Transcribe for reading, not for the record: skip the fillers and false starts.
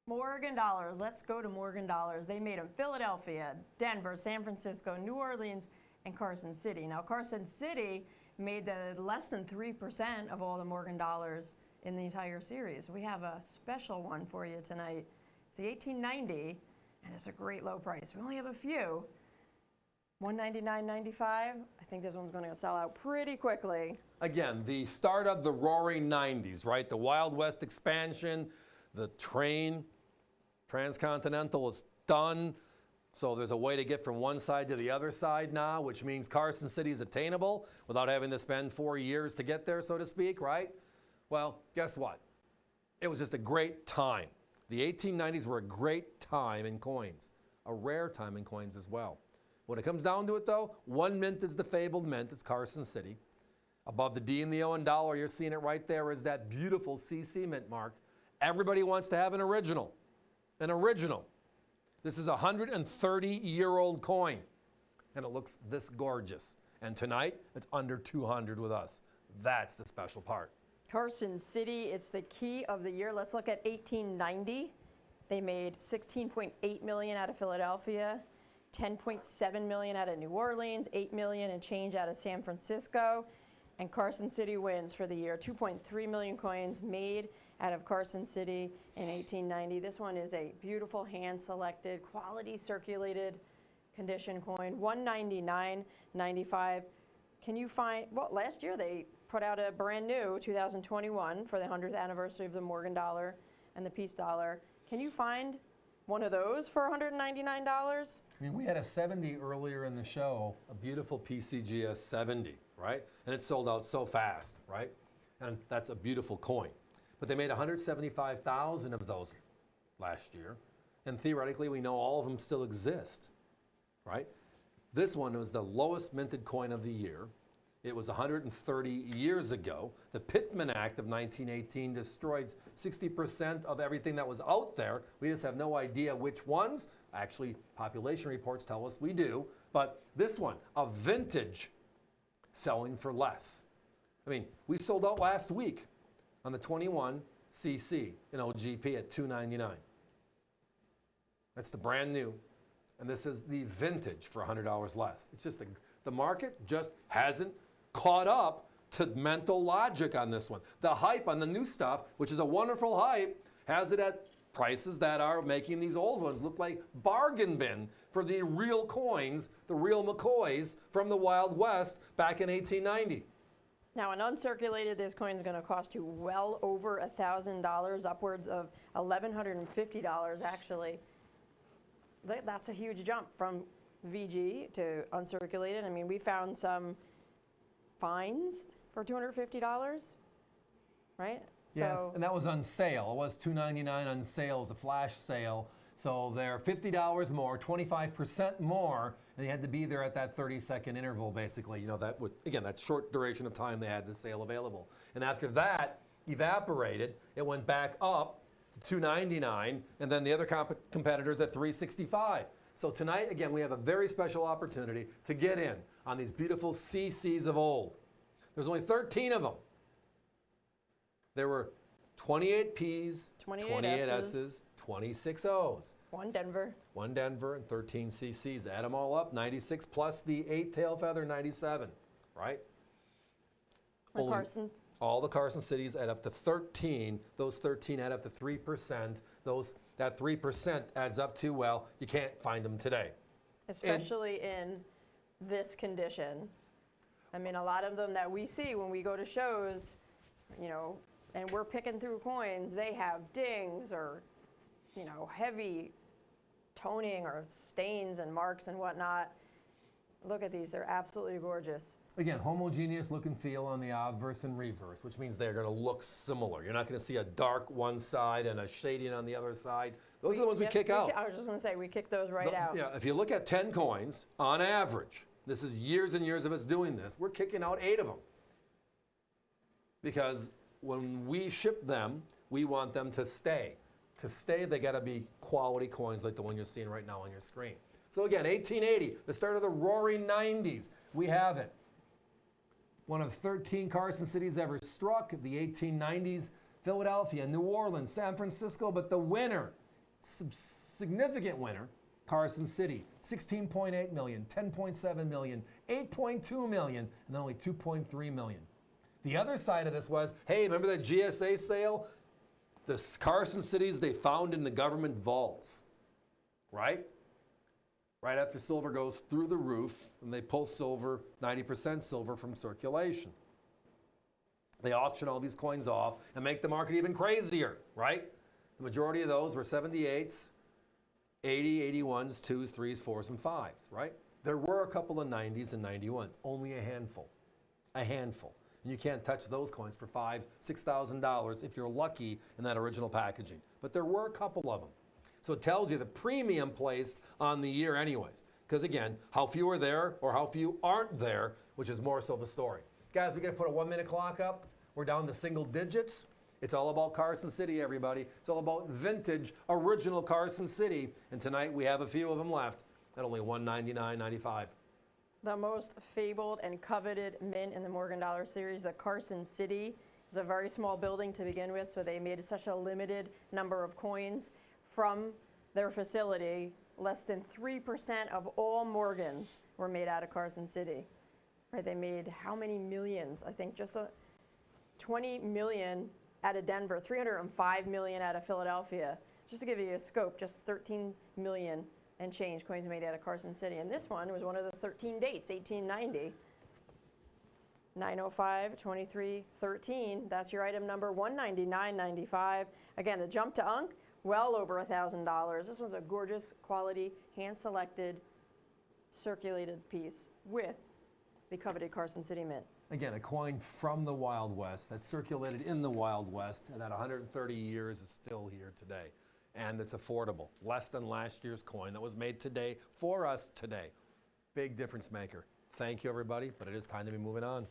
Morgan dollars. Let's go to Morgan dollars. They made them Philadelphia, Denver, San Francisco, New Orleans, and Carson City. Now, Carson City made the less than 3% of all the Morgan dollars in the entire series. We have a special one for you tonight. It's the 1890, and it's a great low price. We only have a few. $199.95. I think this one's going to sell out pretty quickly. Again, the start of the roaring 90s, right? The Wild West expansion, the transcontinental is done. So there's a way to get from one side to the other side now, which means Carson City is attainable without having to spend 4 years to get there, so to speak, right? Well, guess what? It was just a great time. The 1890s were a great time in coins, a rare time in coins as well. When it comes down to it, though, one mint is the fabled mint. It's Carson City. Above the D and the O and dollar, you're seeing it right there, is that beautiful CC mint mark. Everybody wants to have an original. An original. This is a 130-year-old coin, and it looks this gorgeous. And tonight, it's under 200 with us. That's the special part. Carson City, it's the key of the year. Let's look at 1890. They made $16.8 million out of Philadelphia, $10.7 million out of New Orleans, $8 million and change out of San Francisco, and Carson City wins for the year. 2.3 million coins made out of Carson City in 1890. This one is a beautiful hand-selected, quality circulated condition coin. $199.95. Can you find, well, last year they put out a brand new 2021 for the 100th anniversary of the Morgan dollar and the Peace dollar. Can you find one of those for $199? I mean, we had a 70 earlier in the show, a beautiful PCGS 70, right? And it sold out so fast, right? And that's a beautiful coin. But they made 175,000 of those last year. And theoretically, we know all of them still exist, right? This one was the lowest minted coin of the year. It was 130 years ago. The Pittman Act of 1918 destroyed 60% of everything that was out there. We just have no idea which ones. Actually, population reports tell us we do. But this one, a vintage, selling for less. I mean, we sold out last week on the 21 CC in OGP at $299. That's the brand new. And this is the vintage for $100 less. It's just the market just hasn't caught up to mental logic on this one. The hype on the new stuff, which is a wonderful hype, has it at prices that are making these old ones look like bargain bin for the real coins, the real McCoys from the Wild West back in 1890. Now, an uncirculated, this coin is going to cost you well over $1,000, upwards of $1,150 actually. That's a huge jump from VG to uncirculated. I mean, we found some fines for $250, right? Yes, so, and that was on sale. It was $299 on sale, it was a flash sale. So they're $50 more, 25% more, and they had to be there at that 30-second interval, basically. You know, that would, again, that short duration of time they had the sale available. And after that evaporated, it went back up to $299, and then the other competitors at $365. So tonight, again, we have a very special opportunity to get in on these beautiful CCs of old. There's only 13 of them. There were 28 Ps, 28 S's, 26 O's. One Denver. One Denver and 13 CCs. Add them all up, 96 plus the 8 tail feather, 97, right? Carson. All the Carson cities add up to 13. Those 13 add up to 3%. That 3% adds up to, well, you can't find them today. Especially in this condition. I mean, a lot of them that we see when we go to shows, you know, and we're picking through coins, they have dings or, you know, heavy toning or stains and marks and whatnot. Look at these, they're absolutely gorgeous. Again, homogeneous look and feel on the obverse and reverse, which means they're going to look similar. You're not going to see a dark one side and a shading on the other side. Those are the ones we kick out. I was just going to say, we kick those right out. Yeah, if you look at 10 coins, on average, this is years and years of us doing this, we're kicking out 8 of them. Because when we ship them, we want them to stay. To stay, they got to be quality coins like the one you're seeing right now on your screen. So again, 1880, the start of the roaring 90s, we have it. One of 13 Carson cities ever struck, the 1890s, Philadelphia, New Orleans, San Francisco, but the winner significant winner, Carson City, 16.8 million, 10.7 million, 8.2 million, and then only 2.3 million. The other side of this was, hey, remember that GSA sale? The Carson cities they found in the government vaults, right? Right after silver goes through the roof, and they pull silver, 90% silver from circulation. They auction all these coins off and make the market even crazier, right? The majority of those were 78s, 80, 81s, 2s, 3s, 4s, and 5s, right? There were a couple of 90s and 91s, only a handful. A handful. And you can't touch those coins for $5,000, $6,000 if you're lucky in that original packaging. But there were a couple of them. So it tells you the premium placed on the year anyways. Because again, how few are there or how few aren't there, which is more so the story. Guys, we got to put a 1-minute clock up. We're down to single digits. It's all about Carson City, everybody. It's all about vintage, original Carson City. And tonight we have a few of them left at only $199.95. The most fabled and coveted mint in the Morgan Dollar series, the Carson City, is a very small building to begin with, so they made such a limited number of coins from their facility. Less than 3% of all Morgans were made out of Carson City. Right? They made how many millions? I think just 20 million out of Denver, 305 million out of Philadelphia. Just to give you a scope, just 13 million and change coins made out of Carson City. And this one was one of the 13 dates, 1890. 905, 23, 13. That's your item number, $199.95. Again, the jump to Unk, well over $1,000. This one's a gorgeous quality, hand-selected, circulated piece with the coveted Carson City mint. Again, a coin from the Wild West that circulated in the Wild West and that 130 years is still here today. And it's affordable, less than last year's coin that was made today for us today. Big difference maker. Thank you, everybody, but it is time to be moving on.